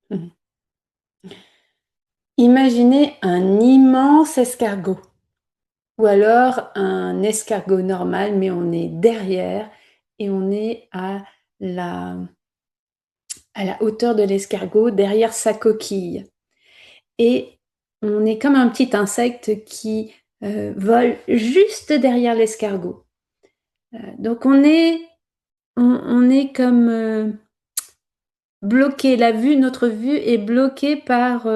Mmh. Imaginez un immense escargot ou alors un escargot normal, mais on est derrière et on est la à la hauteur de l'escargot, derrière sa coquille et on est comme un petit insecte qui, vole juste derrière l'escargot. Donc on est comme, bloqué, notre vue est bloquée par,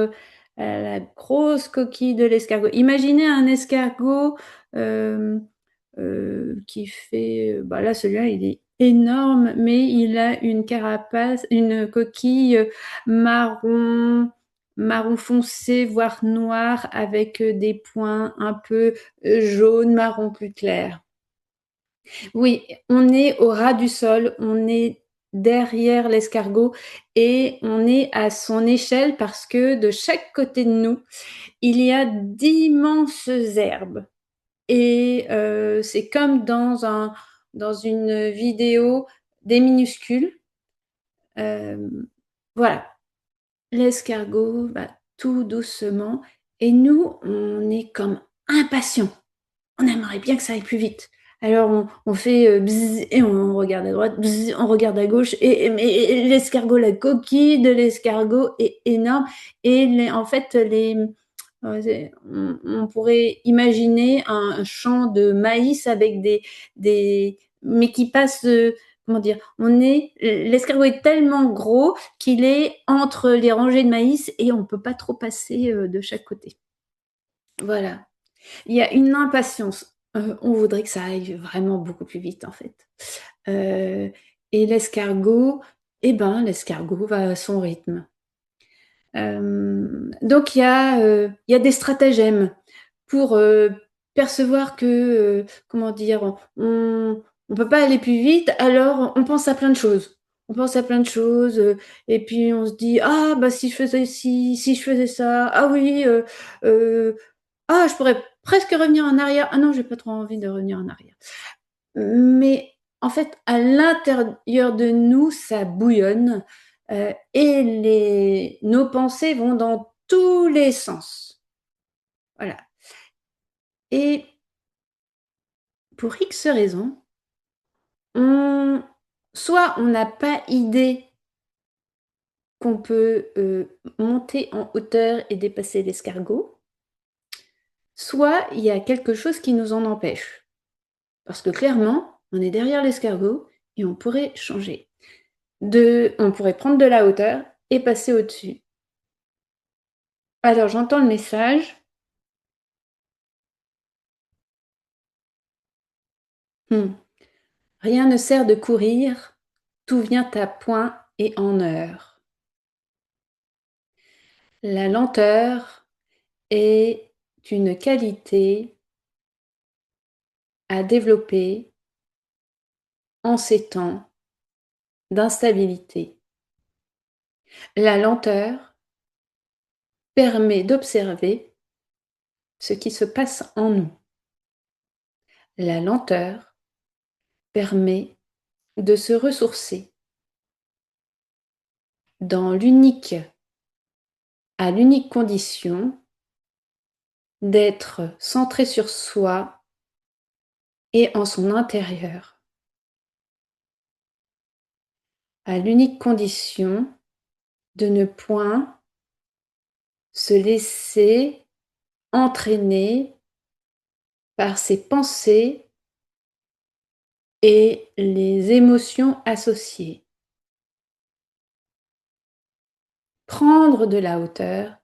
la grosse coquille de l'escargot. Imaginez un escargot, hem, qui fait, bah, là celui-là il est énorme, mais il a une carapace, une coquille, marron foncé, voire noir avec, des points un peu, jaune, marron plus clair. Oui, on est au ras du sol, on est derrière l'escargot et on est à son échelle parce que de chaque côté de nous, il y a d'immenses herbes et c'est comme dans une vidéo des minuscules. Hem, voilà, l'escargot va tout doucement et nous, on est comme impatients. On aimerait bien que ça aille plus vite. Alors on fait, bzz et on regarde à droite, bzz, on regarde à gauche mais l'escargot, la coquille de l'escargot est énorme et les en fait, c'est on pourrait imaginer un champ de maïs avec des mais qui passe, comment dire? L'escargot est tellement gros qu'il est entre les rangées de maïs et on peut pas trop passer, de chaque côté. Voilà. Il y a une impatience, on voudrait que ça aille vraiment beaucoup plus vite, en fait. Heu et l'escargot, eh ben, l'escargot va à son rythme. Donc il y a des stratagèmes pour, percevoir que, comment dire? On peut pas aller plus vite, alors on pense à plein de choses. On pense à plein de choses, et puis on se dit: «Ah bah, si je faisais ci, si je faisais ça, ah oui, heu, ah je pourrais presque revenir en arrière. Ah non, j'ai pas trop envie de revenir en arrière». Mais en fait, à l'intérieur de nous, ça bouillonne, et les nos pensées vont dans tous les sens. Voilà et pour X raisons, on soit on n'a pas idée qu'on peut, monter en hauteur et dépasser l'escargot, soit il y a quelque chose qui nous en empêche. Parce que clairement, on est derrière l'escargot et on pourrait changer. On pourrait prendre de la hauteur et passer au-dessus. Alors j'entends le message. Mmh. Rien ne sert de courir, tout vient à point et en heure. La lenteur est une qualité à développer en ces temps d'instabilité. La lenteur permet d'observer ce qui se passe en nous. La lenteur permet de se ressourcer dans l'unique à l'unique condition d'être centré sur soi et en son intérieur, à l'unique condition de ne point se laisser entraîner par ses pensées et les émotions associées. Prendre de la hauteur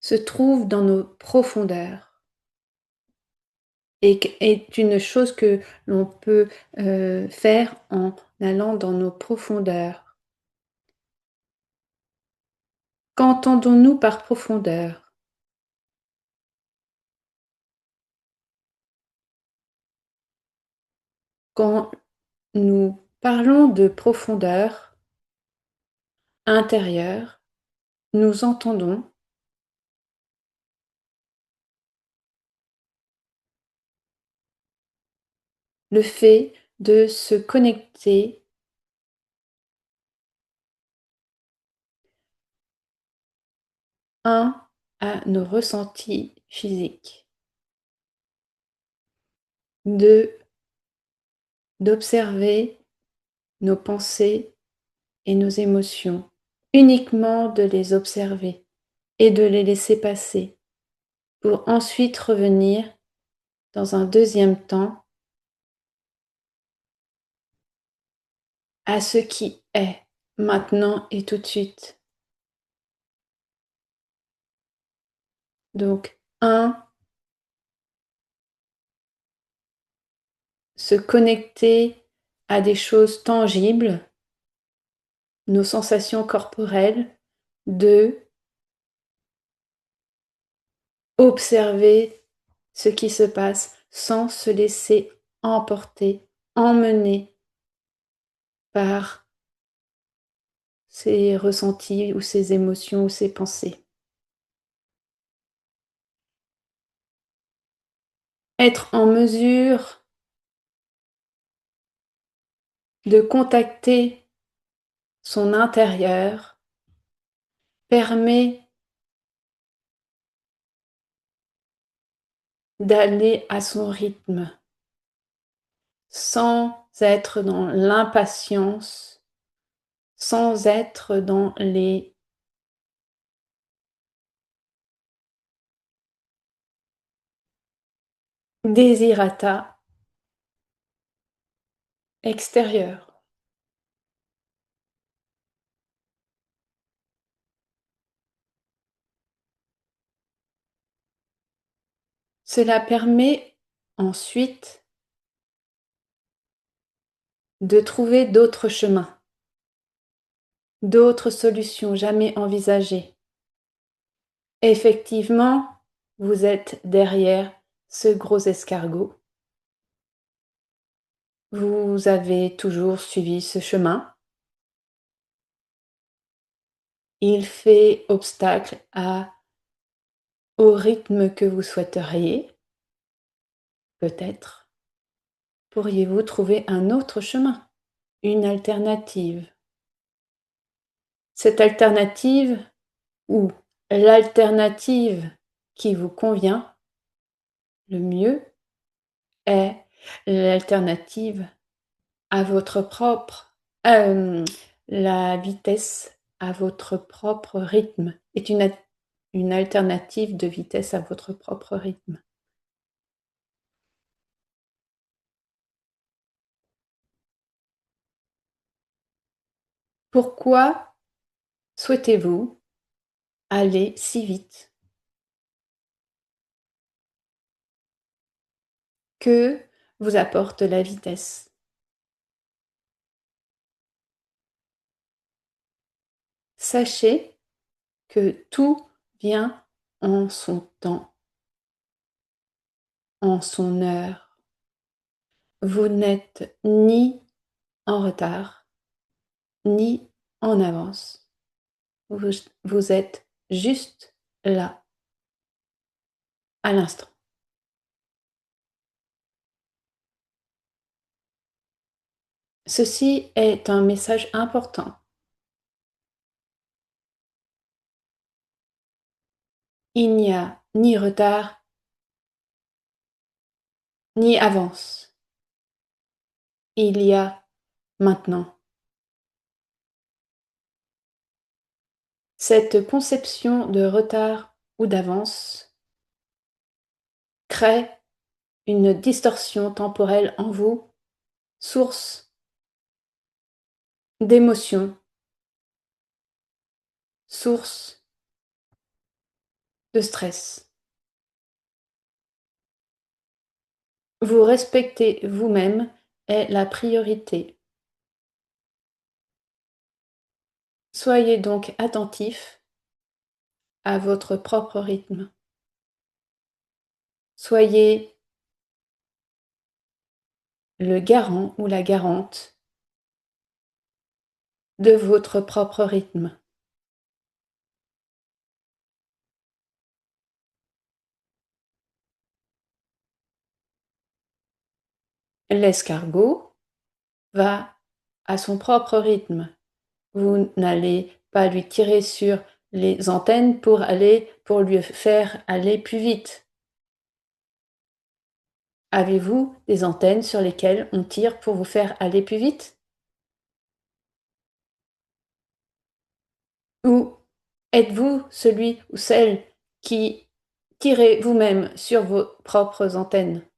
se trouve dans nos profondeurs et est une chose que l'on peut faire en allant dans nos profondeurs. Qu'entendons-nous par profondeur? Quand nous parlons de profondeur intérieure, nous entendons le fait de se connecter 1 à nos ressentis physiques. 2 d'observer nos pensées et nos émotions, uniquement de les observer et de les laisser passer, pour ensuite revenir dans un deuxième temps à ce qui est, maintenant et tout de suite. Donc, 1, se connecter à des choses tangibles, nos sensations corporelles. 2, observer ce qui se passe sans se laisser emporter, emmener par ses ressentis ou ses émotions ou ses pensées. Être en mesure de contacter son intérieur permet d'aller à son rythme sans être dans l'impatience, sans être dans les désirata extérieurs. Cela permet ensuite de trouver d'autres chemins, d'autres solutions jamais envisagées. Effectivement, vous êtes derrière ce gros escargot. Vous avez toujours suivi ce chemin. Il fait obstacle au rythme que vous souhaiteriez. Peut-être pourriez-vous trouver un autre chemin, une alternative. Cette alternative ou l'alternative qui vous convient le mieux est l'alternative à votre propre, la vitesse à votre propre rythme est une alternative de vitesse à votre propre rythme. Pourquoi souhaitez-vous aller si vite? Que vous apporte la vitesse? Sachez que tout vient en son temps, en son heure. Vous n'êtes ni en retard, ni en avance. Vous êtes juste là, à l'instant. Ceci est un message important. Il n'y a ni retard, ni avance. Il y a maintenant. Cette conception de retard ou d'avance crée une distorsion temporelle en vous, source d'émotions, source de stress. Vous respecter vous-même est la priorité. Soyez donc attentif à votre propre rythme. Soyez le garant ou la garante de votre propre rythme. L'escargot va à son propre rythme. Vous n'allez pas lui tirer sur les antennes pour lui faire aller plus vite. Avez-vous des antennes sur lesquelles on tire pour vous faire aller plus vite? Ou êtes-vous celui ou celle qui tirez vous-même sur vos propres antennes?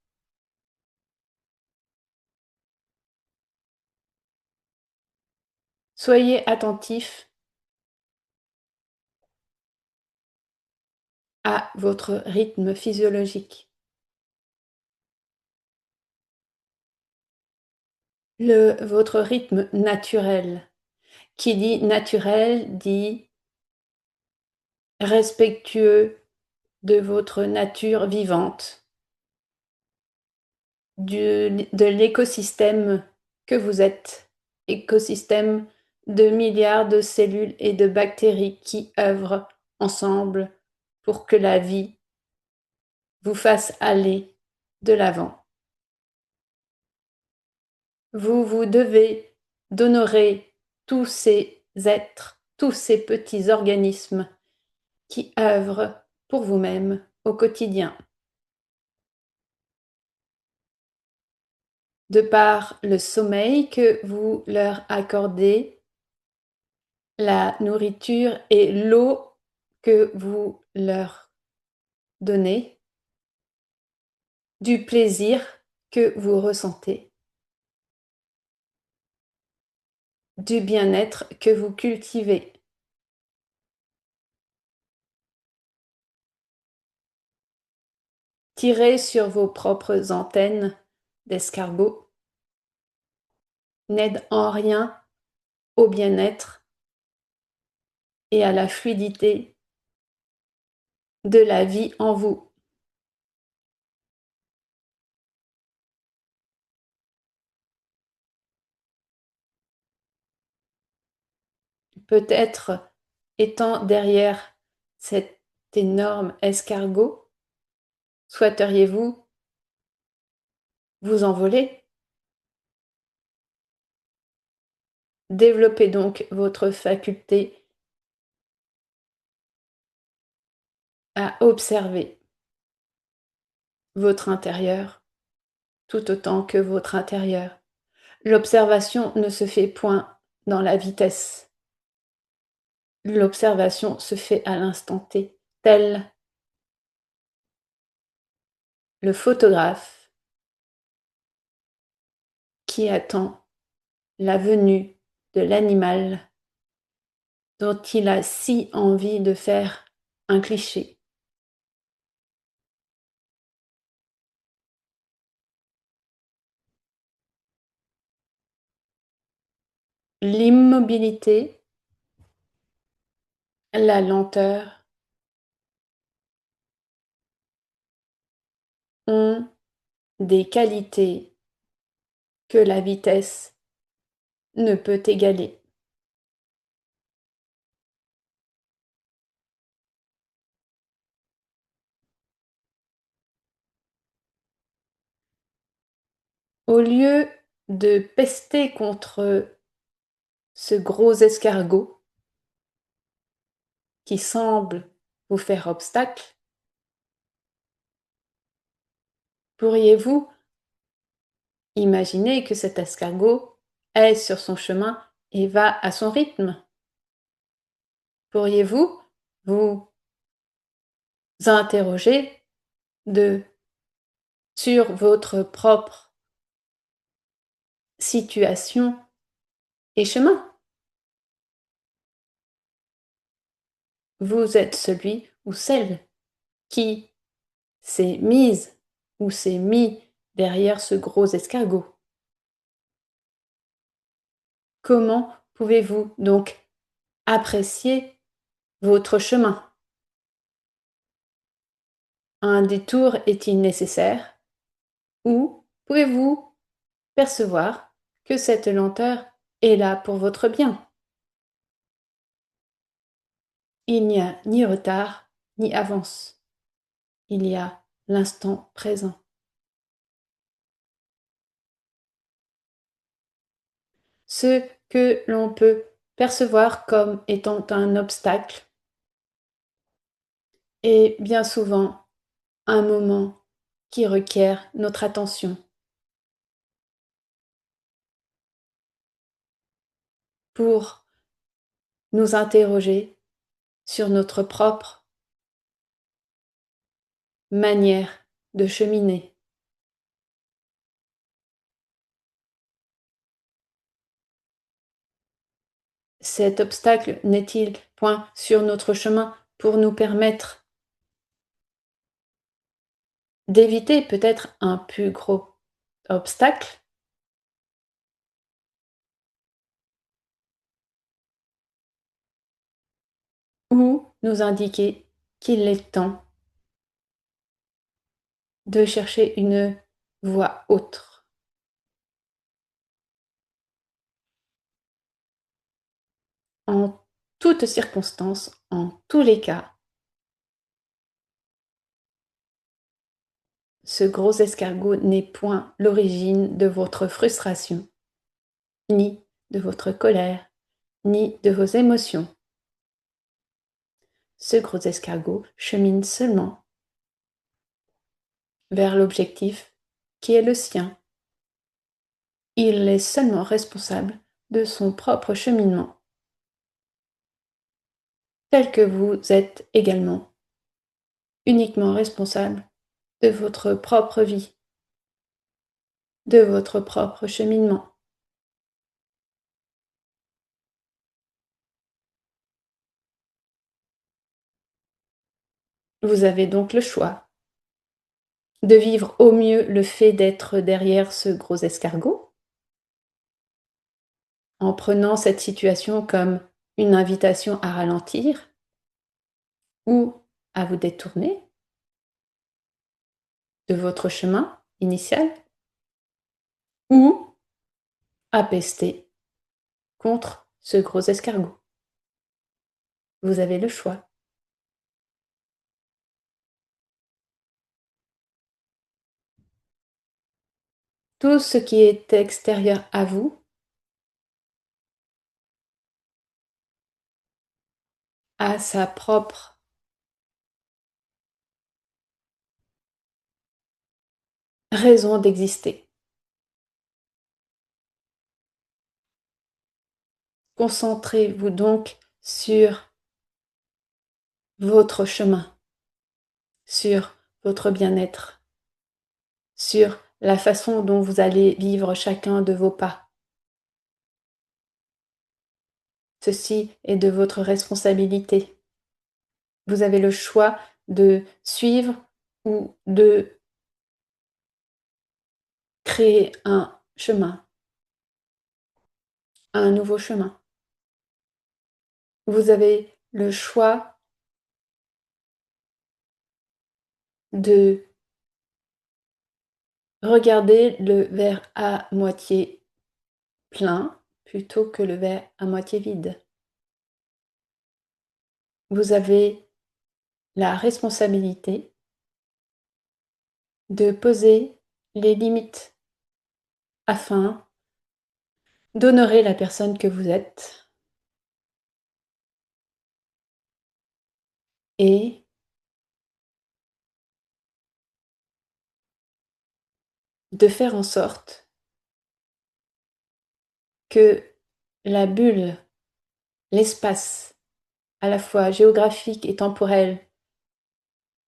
Soyez attentif à votre rythme physiologique. Votre rythme naturel. Qui dit naturel dit respectueux de votre nature vivante, de l'écosystème que vous êtes, écosystème de milliards de cellules et de bactéries qui œuvrent ensemble pour que la vie vous fasse aller de l'avant. Vous vous devez d'honorer tous ces êtres, tous ces petits organismes qui œuvrent pour vous-même au quotidien. De par le sommeil que vous leur accordez, la nourriture et l'eau que vous leur donnez, du plaisir que vous ressentez, du bien-être que vous cultivez. Tirez sur vos propres antennes d'escargot n'aide en rien au bien-être et à la fluidité de la vie en vous. Peut-être étant derrière cet énorme escargot, souhaiteriez-vous vous envoler? Développez donc votre faculté à observer votre intérieur tout autant que votre intérieur. L'observation ne se fait point dans la vitesse. L'observation se fait à l'instant T, tel le photographe qui attend la venue de l'animal dont il a si envie de faire un cliché. L'immobilité, la lenteur ont des qualités que la vitesse ne peut égaler. Au lieu de pester contre ce gros escargot qui semble vous faire obstacle, pourriez-vous imaginer que cet escargot est sur son chemin et va à son rythme? Pourriez-vous vous interroger de, sur votre propre situation et chemin? Vous êtes celui ou celle qui s'est mise ou s'est mis derrière ce gros escargot. Comment pouvez-vous donc apprécier votre chemin? Un détour est-il nécessaire? Ou pouvez-vous percevoir que cette lenteur est là pour votre bien? Il n'y a ni retard ni avance. Il y a l'instant présent. Ce que l'on peut percevoir comme étant un obstacle est bien souvent un moment qui requiert notre attention pour nous interroger sur notre propre manière de cheminer. Cet obstacle n'est-il point sur notre chemin pour nous permettre d'éviter peut-être un plus gros obstacle ou nous indiquer qu'il est temps de chercher une voie autre? En toutes circonstances, en tous les cas, ce gros escargot n'est point l'origine de votre frustration, ni de votre colère, ni de vos émotions. Ce gros escargot chemine seulement vers l'objectif qui est le sien. Il est seulement responsable de son propre cheminement, tel que vous êtes également uniquement responsable de votre propre vie, de votre propre cheminement. Vous avez donc le choix de vivre au mieux le fait d'être derrière ce gros escargot, en prenant cette situation comme une invitation à ralentir ou à vous détourner de votre chemin initial, ou à pester contre ce gros escargot. Vous avez le choix. Tout ce qui est extérieur à vous a sa propre raison d'exister. Concentrez-vous donc sur votre chemin, sur votre bien-être, sur la façon dont vous allez vivre chacun de vos pas. Ceci est de votre responsabilité. Vous avez le choix de suivre ou de créer un chemin, un nouveau chemin. Vous avez le choix de regarder le verre à moitié plein plutôt que le verre à moitié vide. Vous avez la responsabilité de poser les limites afin d'honorer la personne que vous êtes et de faire en sorte que la bulle, l'espace à la fois géographique et temporel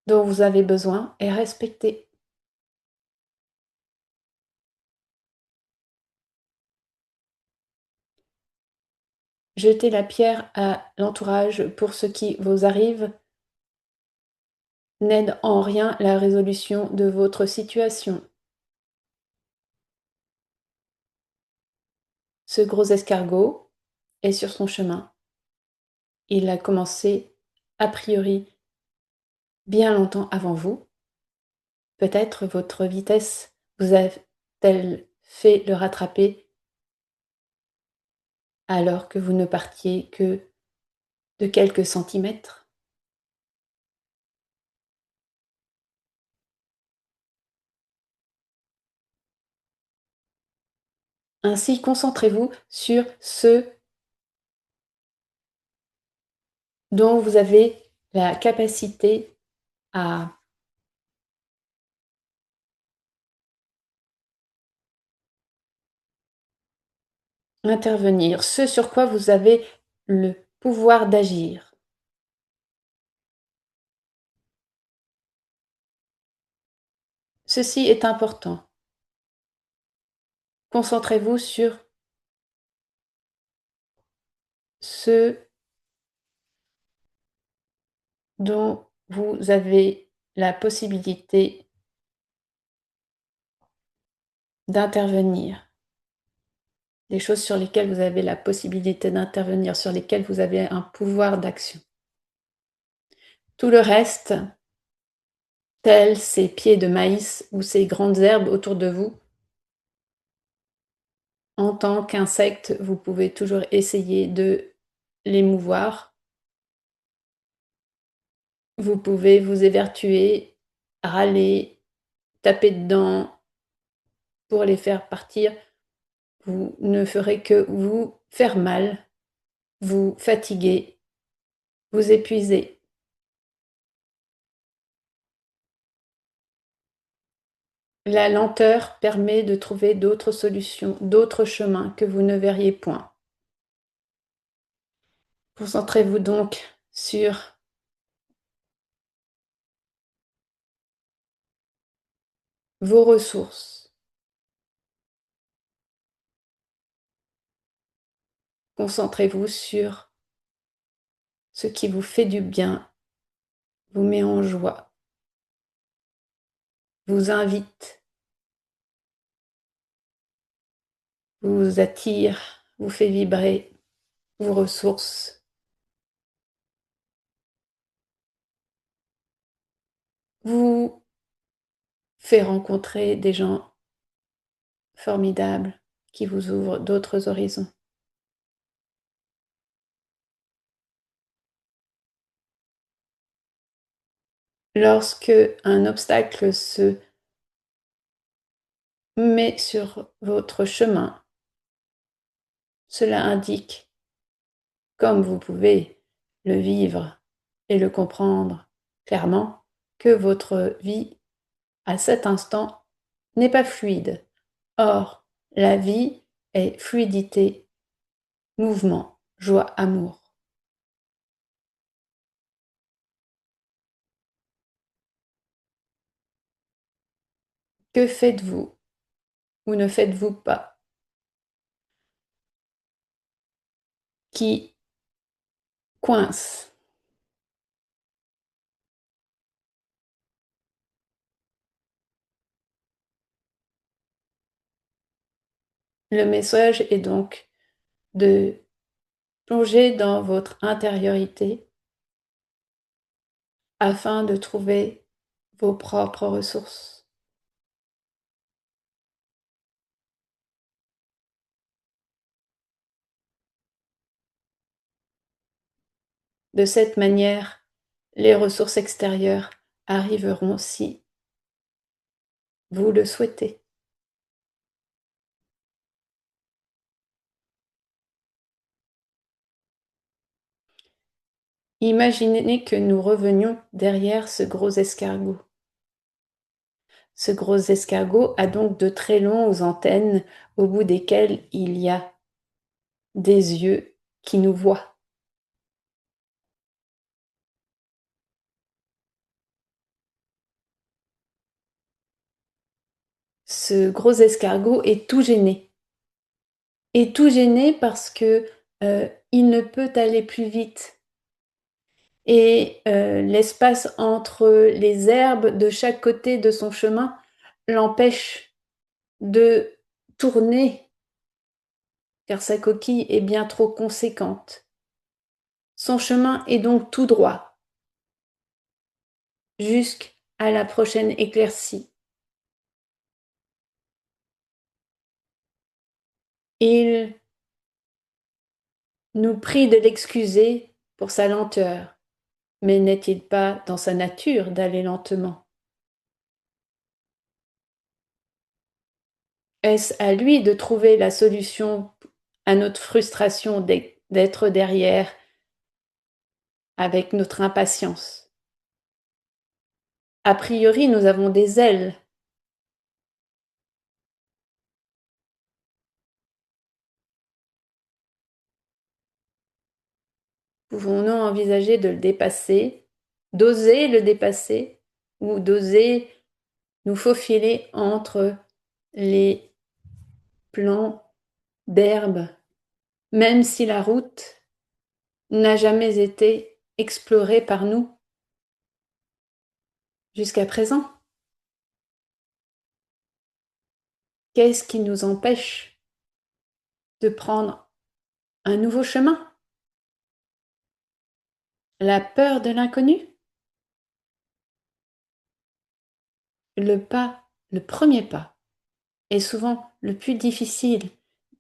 dont vous avez besoin est respecté. Jeter la pierre à l'entourage pour ce qui vous arrive n'aide en rien la résolution de votre situation. Ce gros escargot est sur son chemin. Il a commencé, a priori, bien longtemps avant vous. Peut-être votre vitesse vous a-t-elle fait le rattraper alors que vous ne partiez que de quelques centimètres. Ainsi, concentrez-vous sur ce dont vous avez la capacité à intervenir, ce sur quoi vous avez le pouvoir d'agir. Ceci est important. Concentrez-vous sur ce dont vous avez la possibilité d'intervenir, les choses sur lesquelles vous avez la possibilité d'intervenir, sur lesquelles vous avez un pouvoir d'action. Tout le reste, tels ces pieds de maïs ou ces grandes herbes autour de vous, en tant qu'insecte, vous pouvez toujours essayer de les mouvoir. Vous pouvez vous évertuer, râler, taper dedans pour les faire partir. Vous ne ferez que vous faire mal, vous fatiguer, vous épuiser. La lenteur permet de trouver d'autres solutions, d'autres chemins que vous ne verriez point. Concentrez-vous donc sur vos ressources. Concentrez-vous sur ce qui vous fait du bien, vous met en joie, vous invite, vous attire, vous fait vibrer, vous ressource, vous fait rencontrer des gens formidables qui vous ouvrent d'autres horizons. Lorsque un obstacle se met sur votre chemin, cela indique, comme vous pouvez le vivre et le comprendre clairement, que votre vie, à cet instant, n'est pas fluide. Or, la vie est fluidité, mouvement, joie, amour. Que faites-vous ou ne faites-vous pas qui coince? Le message est donc de plonger dans votre intériorité afin de trouver vos propres ressources. De cette manière, les ressources extérieures arriveront si vous le souhaitez. Imaginez que nous revenions derrière ce gros escargot. Ce gros escargot a donc de très longues antennes au bout desquelles il y a des yeux qui nous voient. Ce gros escargot est tout gêné. Et tout gêné parce que il ne peut aller plus vite. Et l'espace entre les herbes de chaque côté de son chemin l'empêche de tourner car sa coquille est bien trop conséquente. Son chemin est donc tout droit jusqu'à la prochaine éclaircie. Il nous prie de l'excuser pour sa lenteur, mais n'est-il pas dans sa nature d'aller lentement? Est-ce à lui de trouver la solution à notre frustration d'être derrière avec notre impatience? A priori, nous avons des ailes. Pouvons-nous envisager de le dépasser, d'oser le dépasser ou d'oser nous faufiler entre les plants d'herbe, même si la route n'a jamais été explorée par nous jusqu'à présent? Qu'est-ce qui nous empêche de prendre un nouveau chemin? La peur de l'inconnu? Le premier pas est souvent le plus difficile,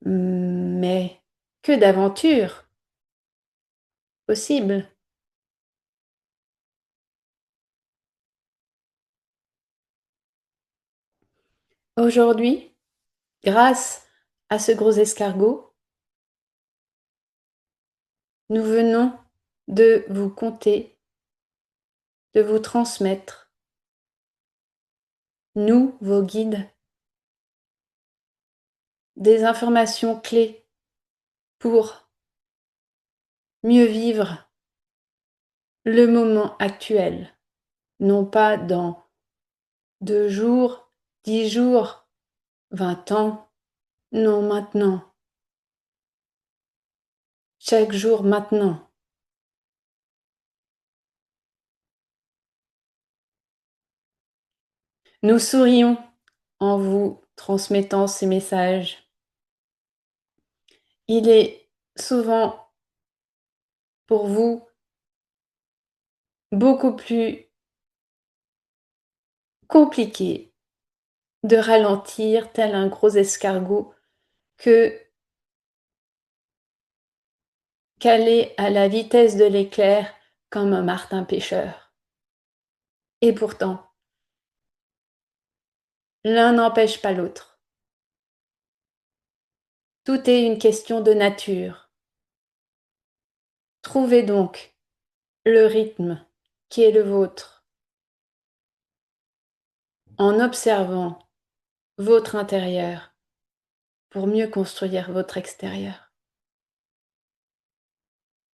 mais que d'aventures possibles! Aujourd'hui, grâce à ce gros escargot, nous venons de vous conter, de vous transmettre, nous, vos guides, des informations clés pour mieux vivre le moment actuel, non pas dans 2 jours, 10 jours, 20 ans, non maintenant, chaque jour maintenant. Nous sourions en vous transmettant ces messages. Il est souvent pour vous beaucoup plus compliqué de ralentir tel un gros escargot que qu'aller à la vitesse de l'éclair comme un martin pêcheur. Et pourtant, l'un n'empêche pas l'autre. Tout est une question de nature. Trouvez donc le rythme qui est le vôtre en observant votre intérieur pour mieux construire votre extérieur.